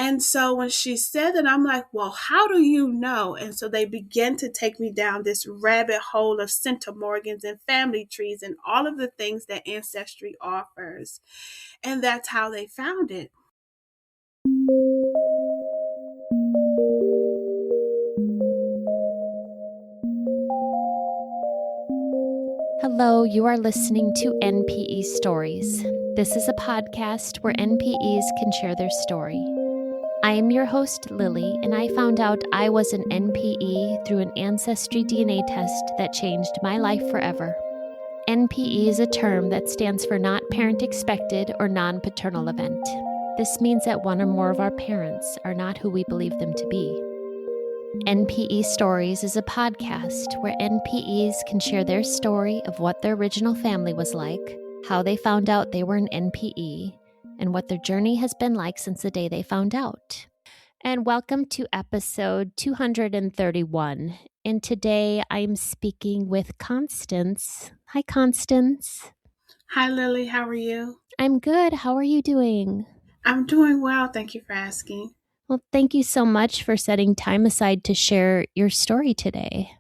And so when she said that, I'm like, well, how do you know? And so they began to take me down this rabbit hole of centimorgans and family trees and all of the things that Ancestry offers. And that's how they found it. Hello, you are listening to NPE Stories. This is a podcast where NPEs can share their story. I am your host, Lily, and I found out I was an NPE through an AncestryDNA test that changed my life forever. NPE is a term that stands for Not Parent Expected or Non-Paternal Event. This means that one or more of our parents are not who we believe them to be. NPE Stories is a podcast where NPEs can share their story of what their original family was like, how they found out they were an NPE, and what their journey has been like since the day they found out. And welcome to episode 231. And today I'm speaking with Constance. Hi, Constance. Hi, Lily. How are you? I'm good. How are you doing? I'm doing well. Thank you for asking. Well, thank you so much for setting time aside to share your story today.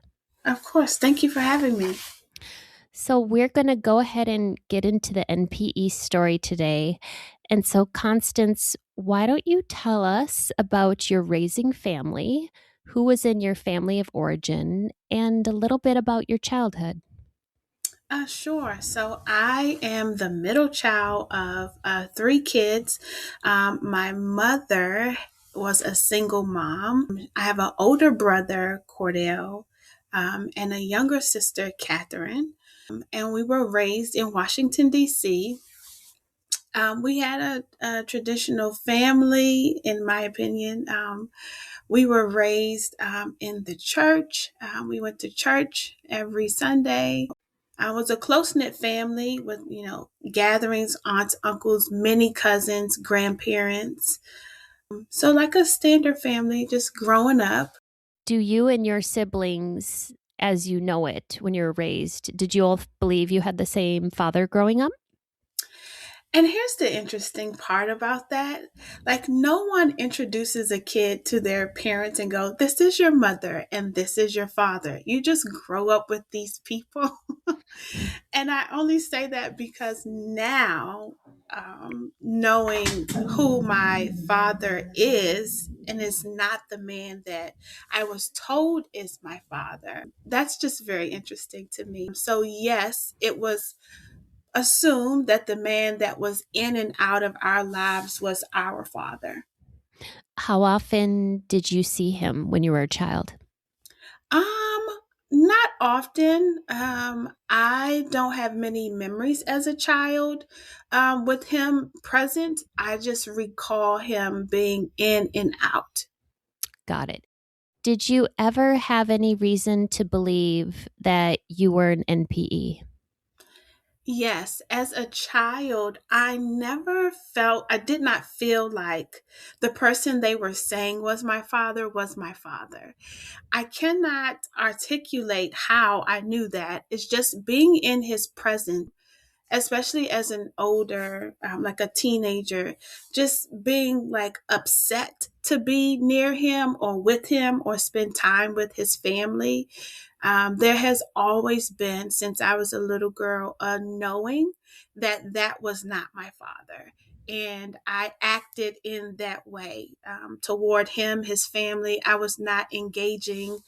Of course. Thank you for having me. So we're going to go ahead and get into the NPE story today. And so, Constance, why don't you tell us about your raising family, who was in your family of origin, and a little bit about your childhood? Sure. So I am the middle child of three kids. My mother was a single mom. I have an older brother, Cordell, and a younger sister, Catherine. And we were raised in Washington, D.C. We had a traditional family, in my opinion. We were raised in the church. We went to church every Sunday. I was a close-knit family with, gatherings, aunts, uncles, many cousins, grandparents. So like a standard family, just growing up. Do you and your siblings, as you know it, when you were raised, did you all believe you had the same father growing up? And here's the interesting part about that. Like, no one introduces a kid to their parents and go, this is your mother and this is your father. You just grow up with these people. And I only say that because now, knowing who my father is and is not the man that I was told is my father, that's just very interesting to me. So yes, it was assumed that the man that was in and out of our lives was our father. How often did you see him when you were a child? Not often. I don't have many memories as a child with him present. I just recall him being in and out. Got it. Did you ever have any reason to believe that you were an NPE? Yes, as a child, I did not feel like the person they were saying was my father was my father. I cannot articulate how I knew that. It's just being in his presence, especially as an older, like a teenager, just being like upset to be near him or with him or spend time with his family. There has always been, since I was a little girl, a knowing that that was not my father. And I acted in that way toward him, his family. I was not engaging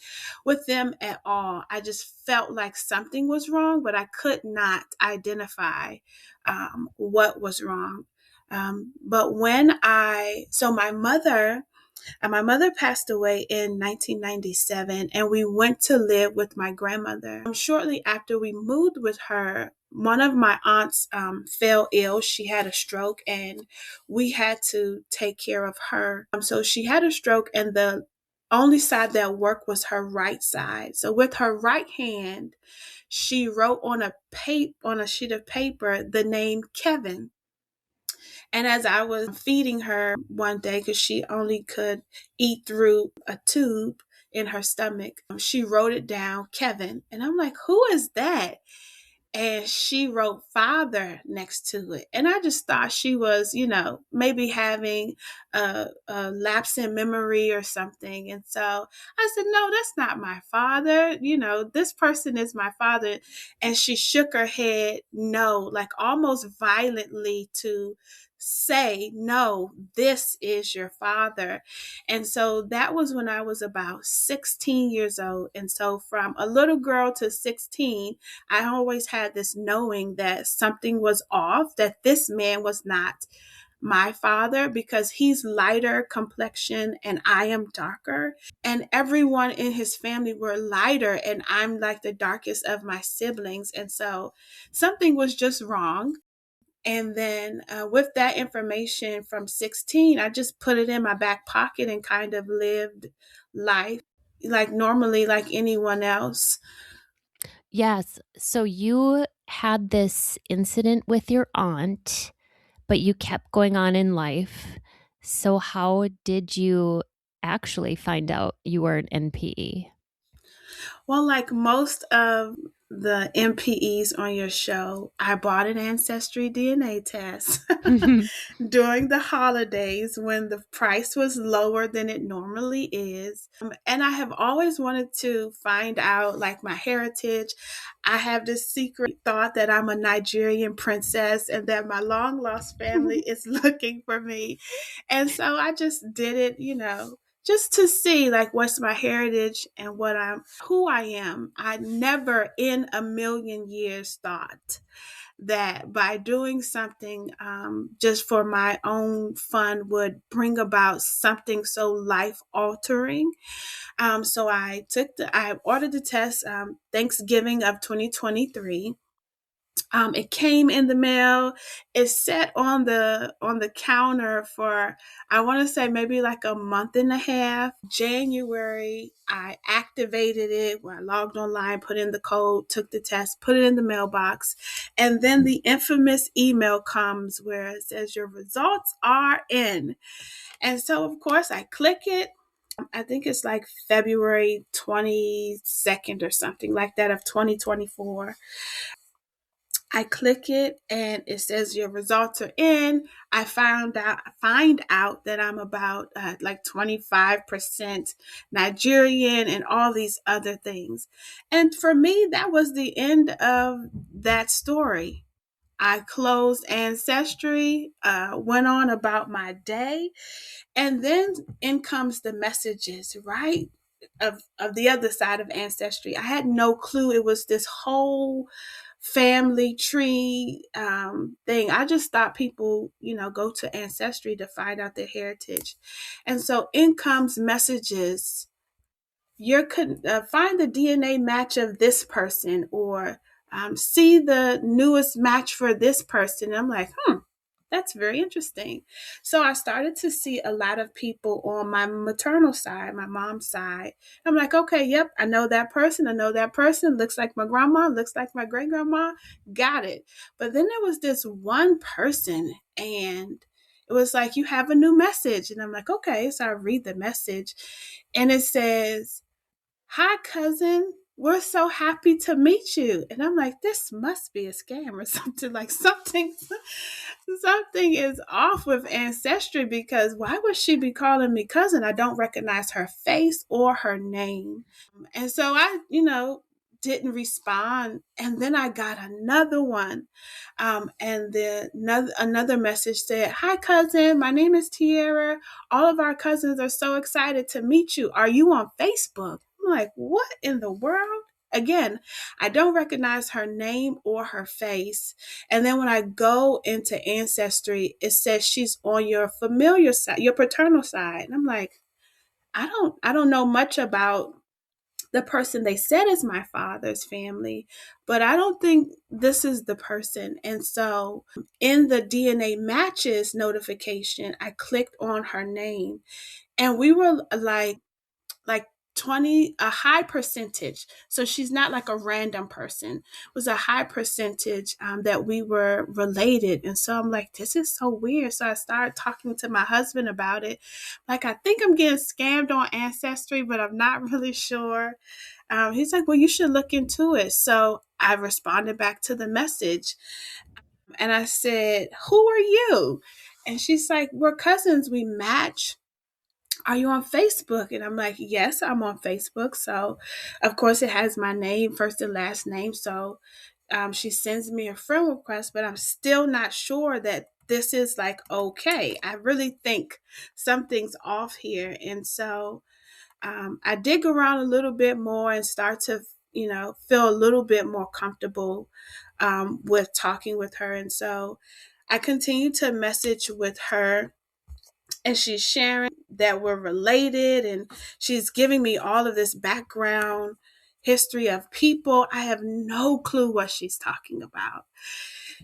with them at all. I just felt like something was wrong, but I could not identify what was wrong. But my mother passed away in 1997, and we went to live with my grandmother. Shortly after we moved with her, one of my aunts fell ill. She had a stroke, and we had to take care of her. So she had a stroke, and the only side that worked was her right side. So with her right hand, she wrote on a sheet of paper the name Kevin. And as I was feeding her one day, because she only could eat through a tube in her stomach, she wrote it down, Kevin. And I'm like, who is that? And she wrote father next to it. And I just thought she was, maybe having a lapse in memory or something. And so I said, no, that's not my father. This person is my father. And she shook her head, no, like almost violently, to say, no, this is your father. And so that was when I was about 16 years old. And so from a little girl to 16, I always had this knowing that something was off, that this man was not my father, because he's lighter complexion and I am darker. And everyone in his family were lighter, and I'm like the darkest of my siblings. And so something was just wrong. And then with that information from 16, I just put it in my back pocket and kind of lived life like normally, like anyone else. Yes. So you had this incident with your aunt, but you kept going on in life. So how did you actually find out you were an NPE? Well, like most of the MPEs on your show, I bought an AncestryDNA test during the holidays when the price was lower than it normally is. And I have always wanted to find out like my heritage. I have this secret thought that I'm a Nigerian princess and that my long lost family is looking for me. And so I just did it, just to see like what's my heritage and who I am. I never in a million years thought that by doing something just for my own fun would bring about something so life altering. So I ordered the test Thanksgiving of 2023. It came in the mail. It sat on the counter for, I want to say, maybe like a month and a half. January, I activated it when I logged online, put in the code, took the test, put it in the mailbox, and then the infamous email comes where it says your results are in. And so, of course, I click it. I think it's like February 22nd or something like that of 2024. I click it and it says your results are in. I find out that I'm about like 25% Nigerian and all these other things. And for me, that was the end of that story. I closed Ancestry, went on about my day, and then in comes the messages, right? Of the other side of Ancestry. I had no clue it was this whole family tree thing. I just thought people, go to Ancestry to find out their heritage. And so in comes messages. Find the DNA match of this person, or see the newest match for this person. And I'm like, that's very interesting. So I started to see a lot of people on my maternal side, my mom's side. I'm like, okay, yep, I know that person. I know that person. Looks like my grandma, looks like my great grandma. Got it. But then there was this one person, and it was like, you have a new message. And I'm like, okay. So I read the message, and it says, hi, cousin. We're so happy to meet you. And I'm like, this must be a scam or something, like something is off with Ancestry, because why would she be calling me cousin? I don't recognize her face or her name. And so I, didn't respond. And then I got another one. And then another message said, hi, cousin. My name is Tiara. All of our cousins are so excited to meet you. Are you on Facebook? I'm like, what in the world? Again, I don't recognize her name or her face. And then when I go into Ancestry, it says she's on your familiar side, your paternal side. And I'm like, I don't know much about the person they said is my father's family, but I don't think this is the person. And so in the DNA matches notification, I clicked on her name, and we were like 20, a high percentage. So she's not like a random person. It was a high percentage that we were related. And so I'm like, this is so weird. So I started talking to my husband about it. Like, I think I'm getting scammed on Ancestry, but I'm not really sure. He's like, well, you should look into it. So I responded back to the message, and I said, who are you? And she's like, we're cousins, we match. Are you on Facebook? And I'm like, yes, I'm on Facebook. So, of course, it has my name, first and last name. So, she sends me a friend request, but I'm still not sure that this is like okay. I really think something's off here. And so, I dig around a little bit more and start to, feel a little bit more comfortable with talking with her. And so, I continue to message with her, and she's sharing that we're related, and she's giving me all of this background history of people. I have no clue what she's talking about.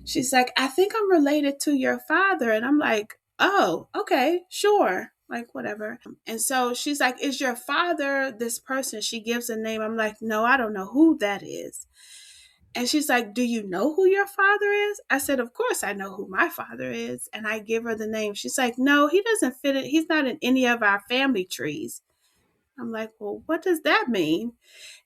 She's like, I think I'm related to your father. And I'm like, oh, okay, sure. Like, whatever. And so she's like, is your father this person? She gives a name. I'm like, no, I don't know who that is. And she's like, do you know who your father is? I said, of course I know who my father is. And I give her the name. She's like, no, he doesn't fit it. He's not in any of our family trees. I'm like, well, what does that mean?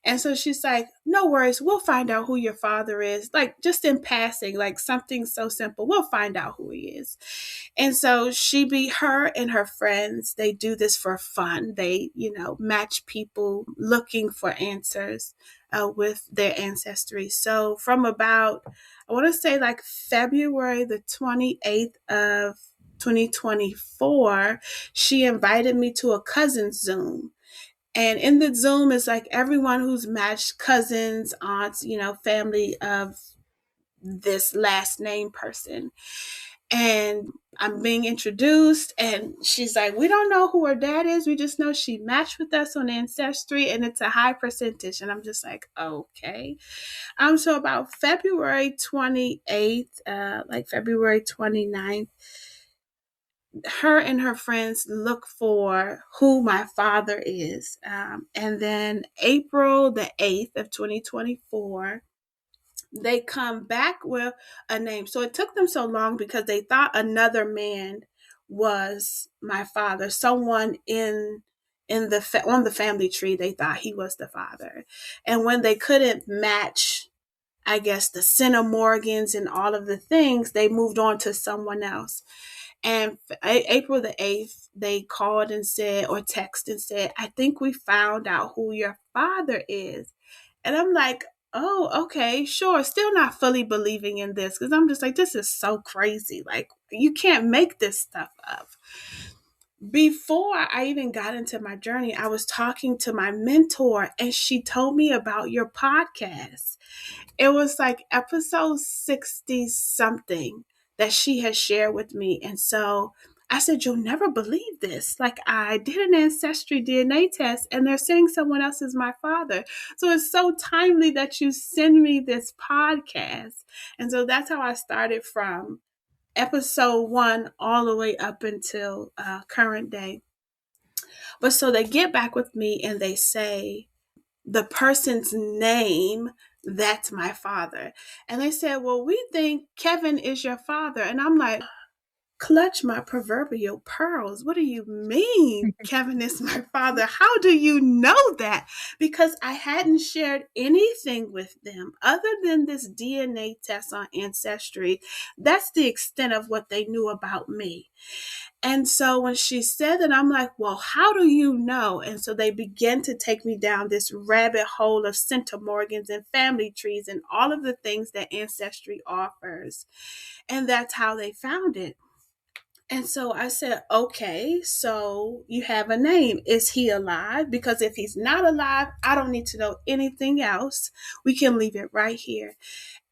And so she's like, no worries. We'll find out who your father is. Like, just in passing, like something so simple. We'll find out who he is. And so her and her friends, they do this for fun. They, match people looking for answers with their ancestry. So from about, I want to say like February the 28th of 2024, she invited me to a cousin's Zoom. And in the Zoom is like everyone who's matched cousins, aunts, family of this last name person. And I'm being introduced, and she's like, we don't know who her dad is. We just know she matched with us on Ancestry, and it's a high percentage. And I'm just like, okay. So about February 28th, like February 29th, her and her friends look for who my father is. And then April the 8th of 2024, they come back with a name. So it took them so long because they thought another man was my father. Someone on the family tree, they thought he was the father. And when they couldn't match, I guess, the Centimorgans and all of the things, they moved on to someone else. And April the 8th, they called and said, or texted and said, I think we found out who your father is. And I'm like, oh, okay, sure. Still not fully believing in this because I'm just like, this is so crazy. Like, you can't make this stuff up. Before I even got into my journey, I was talking to my mentor, and she told me about your podcast. It was like episode 60 something that she had shared with me. And so I said, you'll never believe this. Like, I did an ancestry DNA test, and they're saying someone else is my father. So it's so timely that you send me this podcast. And so that's how I started from episode 1 all the way up until current day. But so they get back with me and they say, the person's name, that's my father. And they said, well, we think Kevin is your father. And I'm like, clutch my proverbial pearls. What do you mean Kevin is my father? How do you know that? Because I hadn't shared anything with them other than this DNA test on Ancestry. That's the extent of what they knew about me. And so when she said that, I'm like, well, how do you know? And so they began to take me down this rabbit hole of centimorgans and family trees and all of the things that Ancestry offers. And that's how they found it. And so I said, okay, so you have a name. Is he alive? Because if he's not alive, I don't need to know anything else. We can leave it right here.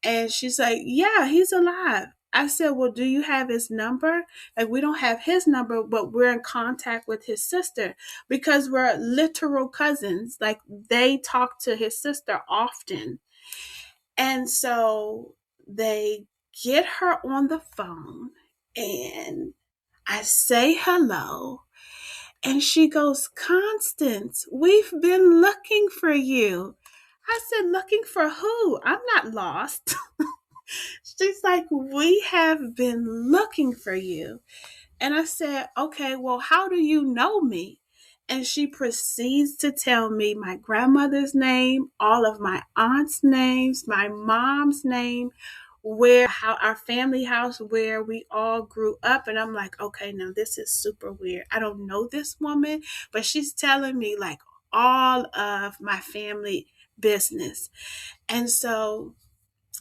And she's like, yeah, he's alive. I said, well, do you have his number? Like, we don't have his number, but we're in contact with his sister because we're literal cousins. Like, they talk to his sister often. And so they get her on the phone, and I say hello, and she goes, Constance, we've been looking for you. I said, looking for who? I'm not lost. She's like, we have been looking for you. And I said, okay, well, how do you know me? And she proceeds to tell me my grandmother's name, all of my aunt's names, my mom's name, where how our family house where we all grew up. And I'm like, okay, now this is super weird. I don't know this woman, but she's telling me like all of my family business. And so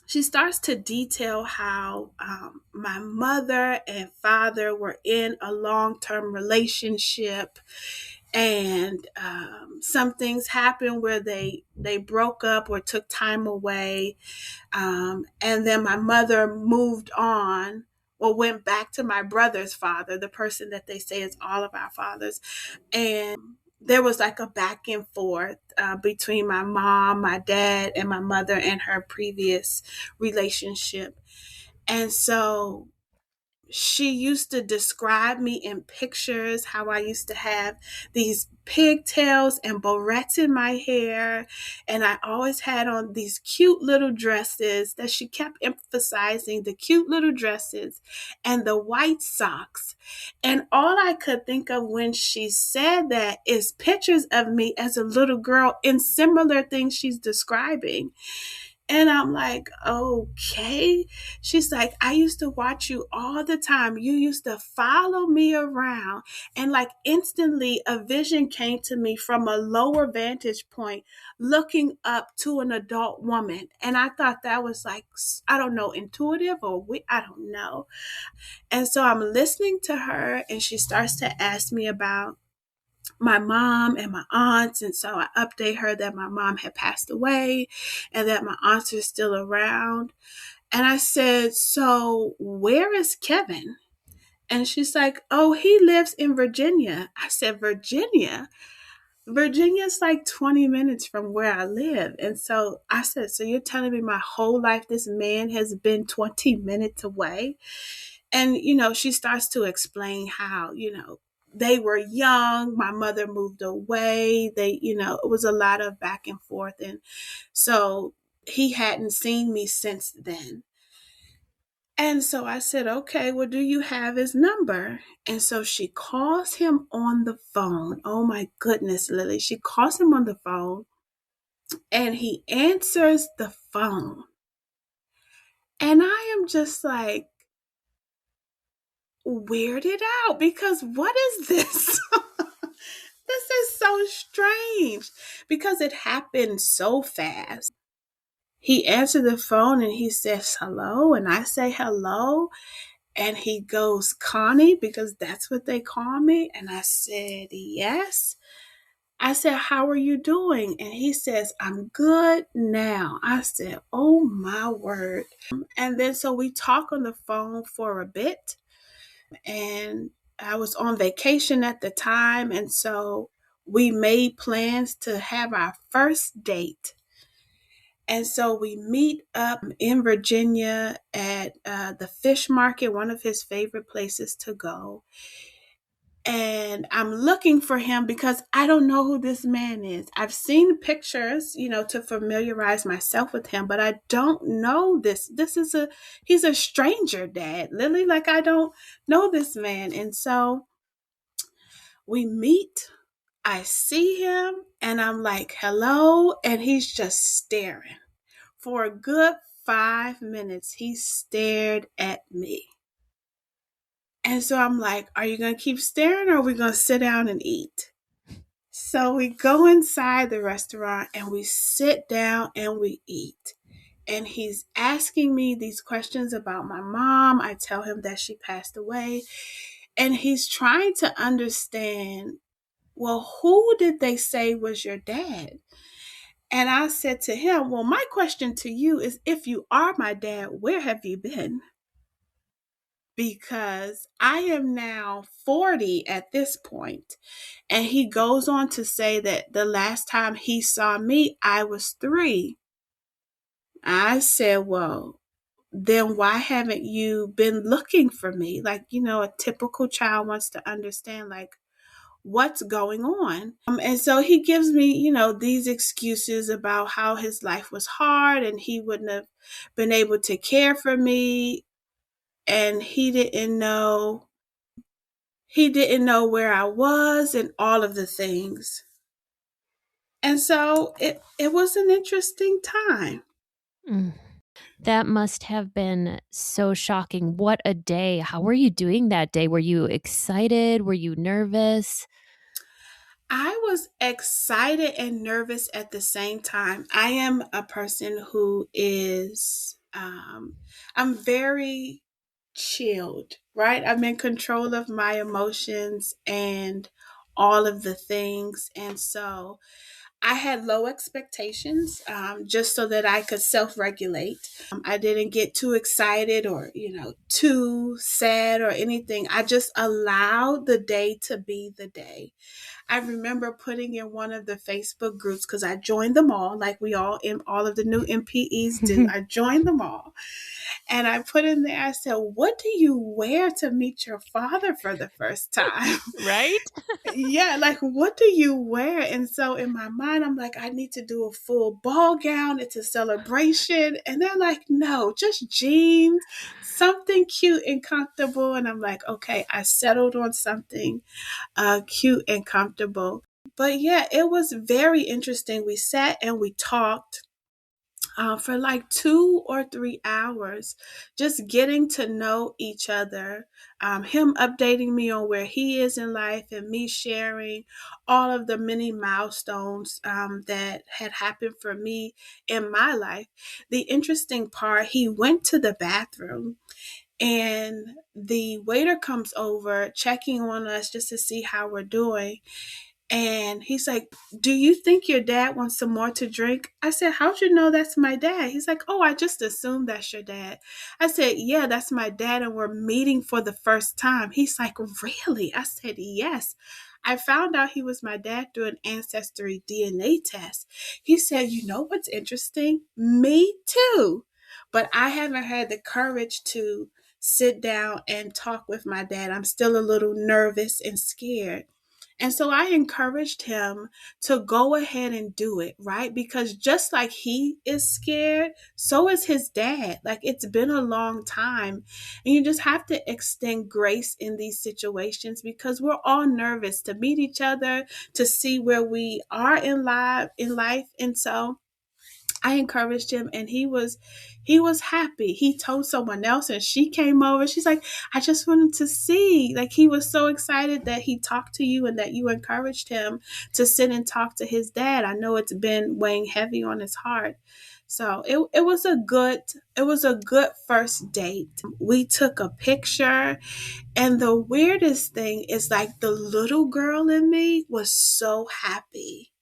she starts to detail how my mother and father were in a long-term relationship, and some things happened where they broke up or took time away, and then my mother moved on or went back to my brother's father, the person that they say is all of our fathers. And there was like a back and forth between my mom, my dad, and my mother and her previous relationship. And so she used to describe me in pictures how I used to have these pigtails and barrettes in my hair. And I always had on these cute little dresses that she kept emphasizing, the cute little dresses and the white socks. And all I could think of when she said that is pictures of me as a little girl in similar things she's describing. And I'm like, okay. She's like, I used to watch you all the time. You used to follow me around. And like instantly, a vision came to me from a lower vantage point, looking up to an adult woman. And I thought that was like, I don't know, intuitive or I don't know. And so I'm listening to her, and she starts to ask me about my mom and my aunts. And so I update her that my mom had passed away and that my aunts are still around. And I said, so where is Kevin? And she's like, oh, he lives in Virginia. I said, Virginia? Virginia's like 20 minutes from where I live. And so I said, so you're telling me my whole life this man has been 20 minutes away? And, she starts to explain how, they were young. My mother moved away. It was a lot of back and forth. And so he hadn't seen me since then. And so I said, okay, well, do you have his number? And so she calls him on the phone. Oh my goodness, Lily. She calls him on the phone, and he answers the phone. And I am just like weirded out, because what is this? This is so strange because it happened so fast. He answered the phone and he says hello, and I say hello, and he goes, Connie, because that's what they call me. And I said, yes. I said, how are you doing? And he says, I'm good now. I said, oh my word. And then so we talk on the phone for a bit, and I was on vacation at the time. And so we made plans to have our first date. And so we meet up in Virginia at the fish market, one of his favorite places to go. And I'm looking for him because I don't know who this man is. I've seen pictures, to familiarize myself with him, but I don't know this. He's a stranger, Dad. Lily, like I don't know this man. And so we meet, I see him, and I'm like, hello. And he's just staring. For a good 5 minutes, he stared at me. And so I'm like, are you going to keep staring, or are we going to sit down and eat? So we go inside the restaurant and we sit down and we eat. And he's asking me these questions about my mom. I tell him that she passed away. And he's trying to understand, well, who did they say was your dad? And I said to him, well, my question to you is, if you are my dad, where have you been? Because I am now 40 at this point. And he goes on to say that the last time he saw me, I was 3. I said, well, then why haven't you been looking for me? Like, a typical child wants to understand, like, what's going on. And so he gives me, these excuses about how his life was hard and he wouldn't have been able to care for me. And he didn't know where I was and all of the things. And so it was an interesting time. Mm. That must have been so shocking. What a day. How were you doing that day? Were you excited? Were you nervous? I was excited and nervous at the same time. I am a person who is, I'm very chilled, right? I'm in control of my emotions and all of the things. And so I had low expectations, just so that I could self regulate. I didn't get too excited or, too sad or anything. I just allowed the day to be the day. I remember putting in one of the Facebook groups because I joined them all, like we all in all of the new MPEs do. I joined them all. And I put in there, I said, "What do you wear to meet your father for the first time?" Right? Yeah, like what do you wear? And so in my mind, I'm like, I need to do a full ball gown. It's a celebration. And they're like, no, just jeans, something cute and comfortable. And I'm like, okay, I settled on something cute and comfortable. But yeah, it was very interesting. We sat and we talked for like 2 or 3 hours, just getting to know each other. Him updating me on where he is in life, and me sharing all of the many milestones that had happened for me in my life. The interesting part, he went to the bathroom and the waiter comes over checking on us just to see how we're doing. And he's like, "Do you think your dad wants some more to drink?" I said, "How'd you know that's my dad?" He's like, "Oh, I just assumed that's your dad." I said, "Yeah, that's my dad, and we're meeting for the first time." He's like, "Really?" I said, "Yes. I found out he was my dad through an ancestry DNA test." He said, "You know what's interesting? Me too. But I haven't had the courage to sit down and talk with my dad. I'm still a little nervous and scared." And so I encouraged him to go ahead and do it, right? Because just like he is scared, so is his dad. Like it's been a long time. And you just have to extend grace in these situations because we're all nervous to meet each other, to see where we are in life. And so I encouraged him and he was happy. He told someone else and she came over. She's like, "I just wanted to see." Like he was so excited that he talked to you and that you encouraged him to sit and talk to his dad. I know it's been weighing heavy on his heart. So it was a good first date. We took a picture, and the weirdest thing is like the little girl in me was so happy,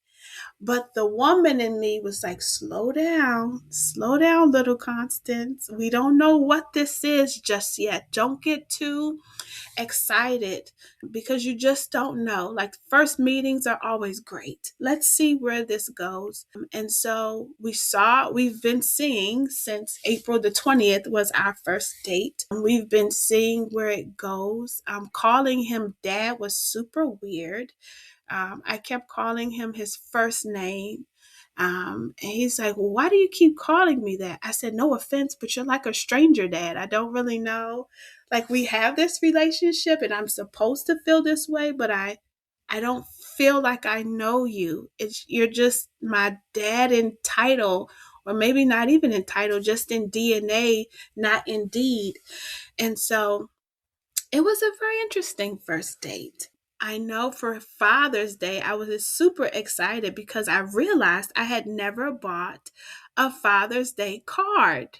but the woman in me was like, slow down, little Constance. We don't know what this is just yet. Don't get too excited because you just don't know. Like, first meetings are always great. Let's see where this goes. And so we've been seeing since April the 20th was our first date. We've been seeing where it goes. Calling him dad was super weird. I kept calling him his first name. And he's like, "Well, why do you keep calling me that?" I said, "No offense, but you're like a stranger, Dad. I don't really know. Like, we have this relationship and I'm supposed to feel this way, but I don't feel like I know you. You're just my dad in title, or maybe not even in title, just in DNA, not in deed." And so it was a very interesting first date. I know for Father's Day, I was super excited because I realized I had never bought a Father's Day card.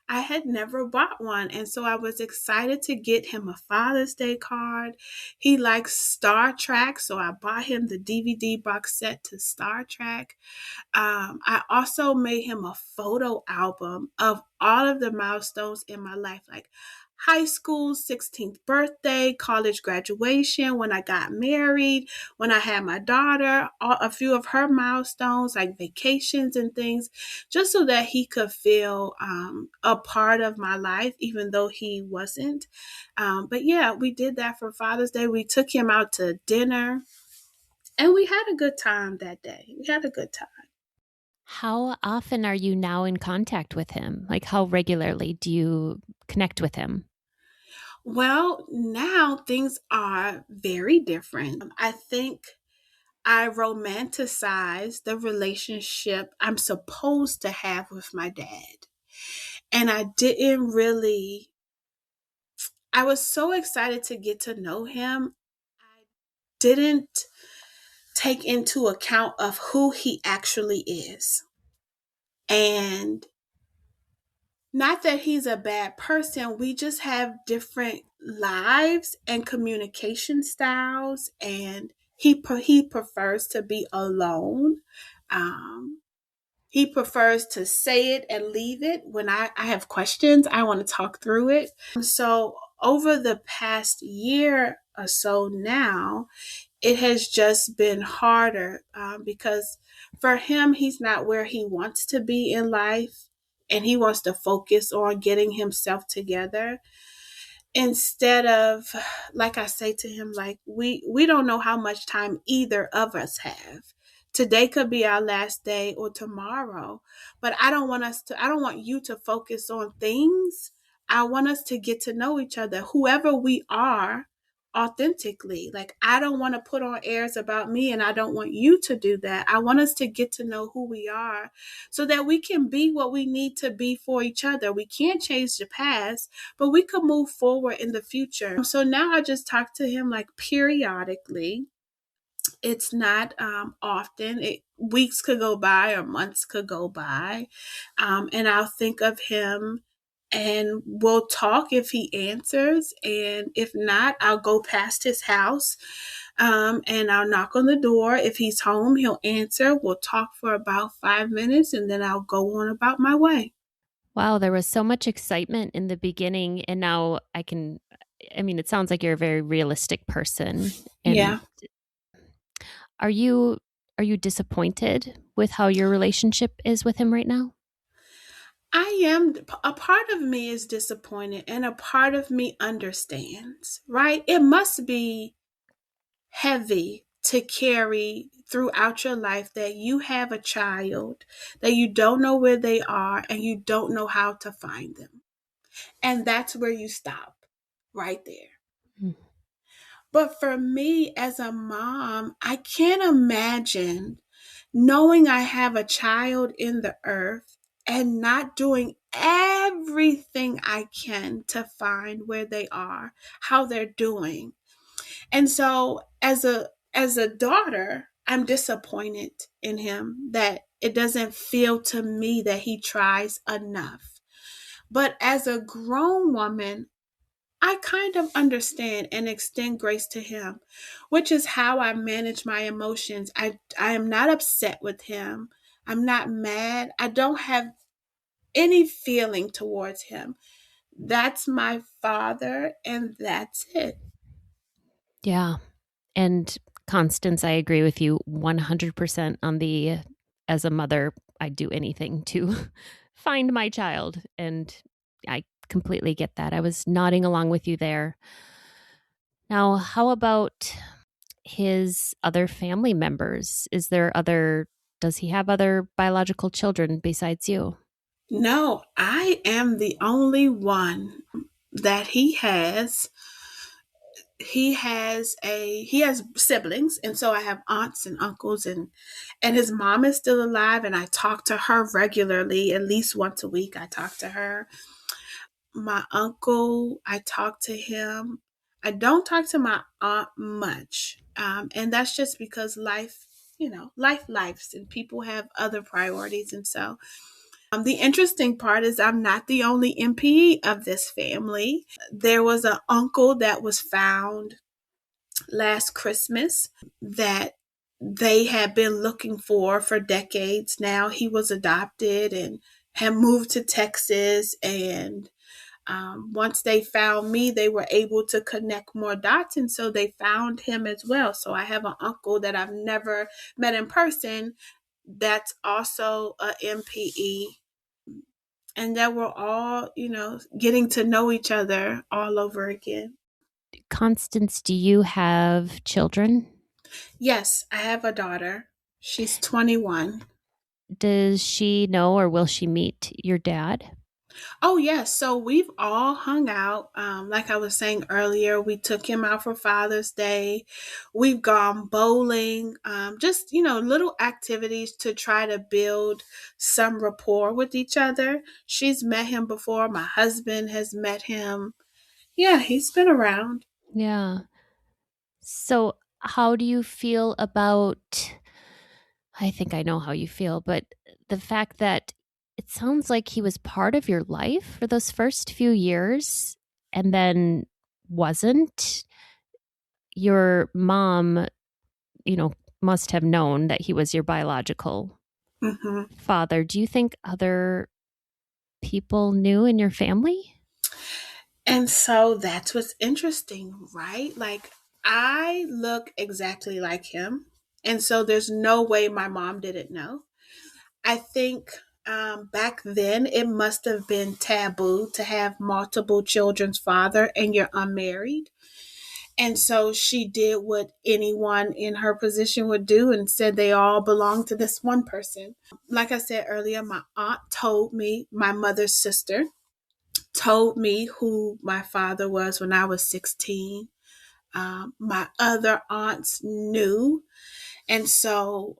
I had never bought one. And so I was excited to get him a Father's Day card. He likes Star Trek, so I bought him the DVD box set to Star Trek. I also made him a photo album of all of the milestones in my life, like high school, 16th birthday, college graduation, when I got married, when I had my daughter, a few of her milestones, like vacations and things, just so that he could feel a part of my life, even though he wasn't. But yeah, we did that for Father's Day. We took him out to dinner and we had a good time that day. We had a good time. How often are you now in contact with him? Like, how regularly do you connect with him? Well, now things are very different. I think I romanticize the relationship I'm supposed to have with my dad. And I was so excited to get to know him. I didn't take into account of who he actually is. And not that he's a bad person, we just have different lives and communication styles, and he prefers to be alone. Um, he prefers to say it and leave it. When I have questions, I want to talk through it. So over the past year or so now, it has just been harder because for him, he's not where he wants to be in life, and he wants to focus on getting himself together instead of, like I say to him, like we don't know how much time either of us have. Today could be our last day or tomorrow, but I don't want you to focus on things. I want us to get to know each other, whoever we are, authentically. Like, I don't want to put on airs about me, and I don't want you to do that. I want us to get to know who we are so that we can be what we need to be for each other. We can't change the past, but we could move forward in the future. So now I just talk to him like periodically. It's not often. Weeks could go by or months could go by, and I'll think of him and we'll talk if he answers. And if not, I'll go past his house and I'll knock on the door. If he's home, he'll answer. We'll talk for about 5 minutes and then I'll go on about my way. Wow, there was so much excitement in the beginning, and now I mean, it sounds like you're a very realistic person. And Yeah. are you disappointed with how your relationship is with him right now? I am. A part of me is disappointed and a part of me understands, right? It must be heavy to carry throughout your life that you have a child, that you don't know where they are and you don't know how to find them. And that's where you stop, right there. Mm. But for me as a mom, I can't imagine knowing I have a child in the earth and not doing everything I can to find where they are, how they're doing. And so as a daughter, I'm disappointed in him that it doesn't feel to me that he tries enough. But as a grown woman, I kind of understand and extend grace to him, which is how I manage my emotions. I am not upset with him. I'm not mad. I don't have any feeling towards him. That's my father, and that's it. Yeah. And Constance, I agree with you 100% on the as a mother, I'd do anything to find my child. And I completely get that. I was nodding along with you there. Now, how about his other family members? Does he have other biological children besides you? No, I am the only one that he has. He has siblings, and so I have aunts and uncles, and his mom is still alive, and I talk to her regularly, at least once a week. I talk to her. My uncle, I talk to him. I don't talk to my aunt much, and that's just because life, lives, and people have other priorities, and so the interesting part is I'm not the only MPE of this family. There was an uncle that was found last Christmas that they had been looking for decades now. He was adopted and had moved to Texas. And once they found me, they were able to connect more dots. And so they found him as well. So I have an uncle that I've never met in person that's also a MPE. And that we're all, getting to know each other all over again. Constance, do you have children? Yes, I have a daughter. She's 21. Does she know or will she meet your dad? Oh, yes. So we've all hung out. Like I was saying earlier, we took him out for Father's Day. We've gone bowling, just, little activities to try to build some rapport with each other. She's met him before. My husband has met him. Yeah, he's been around. Yeah. So, how do you feel about, I think I know how you feel, but the fact that it sounds like he was part of your life for those first few years and then wasn't? Your mom, you know, must have known that he was your biological Hmm. father. Do you think other people knew in your family? And so that's what's interesting, right? Like, I look exactly like him. And so there's no way my mom didn't know. I think back then it must have been taboo to have multiple children's father and you're unmarried. And so she did what anyone in her position would do and said they all belong to this one person. Like I said earlier, my aunt told me, my mother's sister told me who my father was when I was 16. My other aunts knew. And so,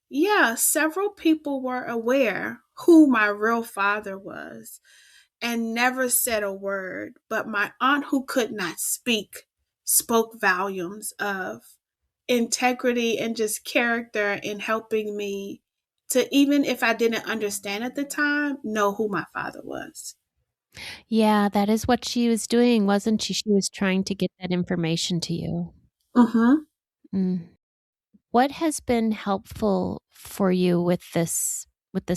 yeah, several people were aware who my real father was and never said a word. But my aunt, who could not speak, spoke volumes of integrity and just character in helping me to, even if I didn't understand at the time, know who my father was. Yeah, that is what she was doing, wasn't she? She was trying to get that information to you. Mm-hmm. Mm. What has been helpful for you with this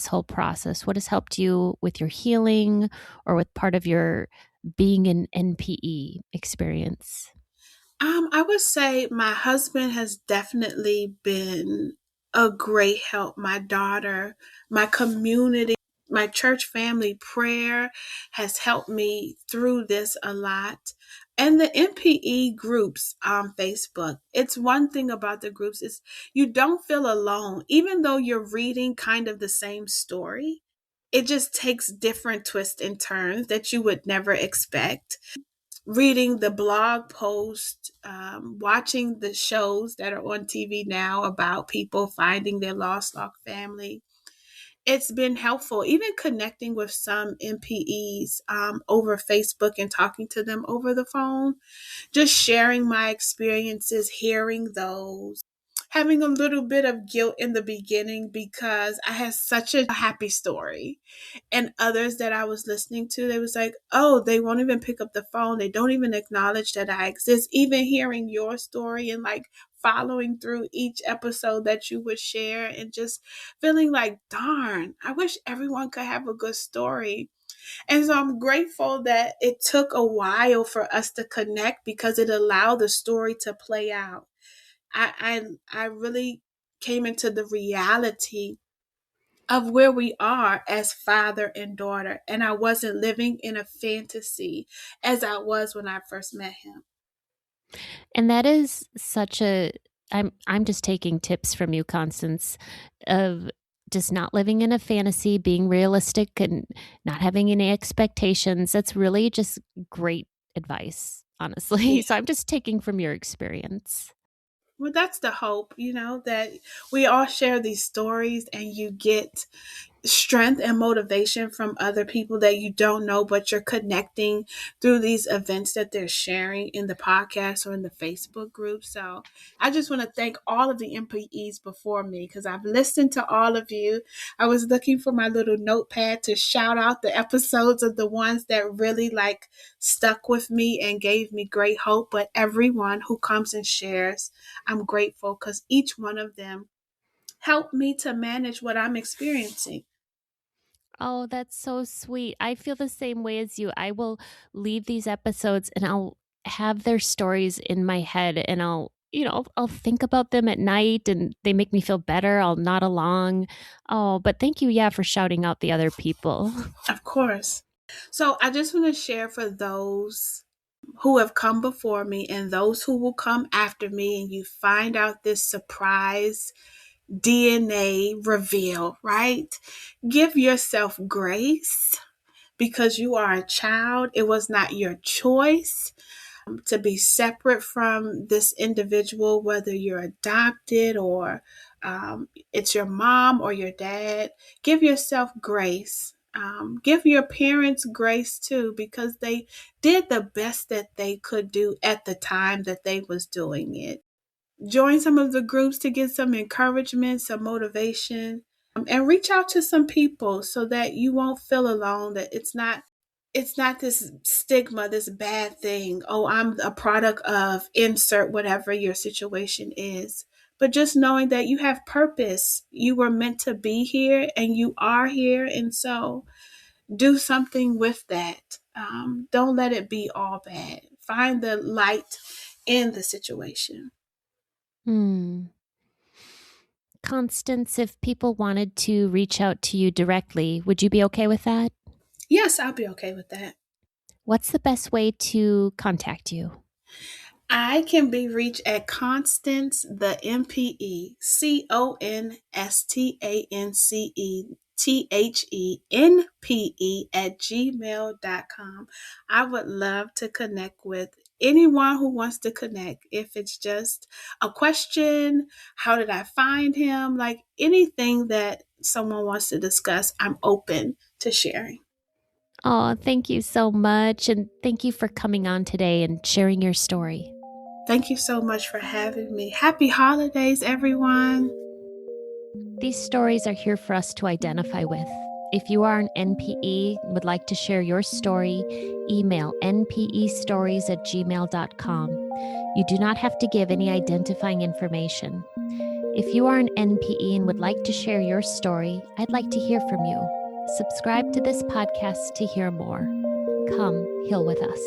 whole process? What has helped you with your healing or with part of your being an NPE experience? I would say my husband has definitely been a great help. My daughter, my community, my church family prayer has helped me through this a lot. And the MPE groups on Facebook. It's one thing about the groups is you don't feel alone, even though you're reading kind of the same story. It just takes different twists and turns that you would never expect. Reading the blog post, watching the shows that are on TV now about people finding their lost family. It's been helpful, even connecting with some MPEs over Facebook and talking to them over the phone, just sharing my experiences, hearing those, having a little bit of guilt in the beginning because I had such a happy story. And others that I was listening to, they was like, oh, they won't even pick up the phone. They don't even acknowledge that I exist. Even hearing your story and like following through each episode that you would share and just feeling like, darn, I wish everyone could have a good story. And so I'm grateful that it took a while for us to connect because it allowed the story to play out. I really came into the reality of where we are as father and daughter, and I wasn't living in a fantasy as I was when I first met him. And that is such a I'm just taking tips from you, Constance, of just not living in a fantasy, being realistic and not having any expectations. That's really just great advice, honestly. Yeah. So I'm just taking from your experience. Well, that's the hope, that we all share these stories and you get strength and motivation from other people that you don't know, but you're connecting through these events that they're sharing in the podcast or in the Facebook group. So I just want to thank all of the MPEs before me because I've listened to all of you. I was looking for my little notepad to shout out the episodes of the ones that really like stuck with me and gave me great hope. But everyone who comes and shares, I'm grateful because each one of them helped me to manage what I'm experiencing. Oh, that's so sweet. I feel the same way as you. I will leave these episodes and I'll have their stories in my head and I'll think about them at night and they make me feel better. I'll nod along. Oh, but thank you, yeah, for shouting out the other people. Of course. So I just want to share for those who have come before me and those who will come after me, and you find out this surprise DNA reveal, right? Give yourself grace because you are a child. It was not your choice to be separate from this individual, whether you're adopted or it's your mom or your dad. Give yourself grace. Give your parents grace too, because they did the best that they could do at the time that they was doing it. Join some of the groups to get some encouragement, some motivation, and reach out to some people so that you won't feel alone, that it's not this stigma, this bad thing. Oh, I'm a product of insert whatever your situation is. But just knowing that you have purpose, you were meant to be here and you are here. And so do something with that. Don't let it be all bad. Find the light in the situation. Hmm. Constance, if people wanted to reach out to you directly, would you be okay with that? Yes, I'll be okay with that. What's the best way to contact you? I can be reached at Constance the MPE, ConstanceThenPE at gmail.com. I would love to connect with anyone who wants to connect. If it's just a question, how did I find him? Like anything that someone wants to discuss, I'm open to sharing. Oh, thank you so much. And thank you for coming on today and sharing your story. Thank you so much for having me. Happy holidays, everyone. These stories are here for us to identify with. If you are an NPE and would like to share your story, email npestories@gmail.com. You do not have to give any identifying information. If you are an NPE and would like to share your story, I'd like to hear from you. Subscribe to this podcast to hear more. Come heal with us.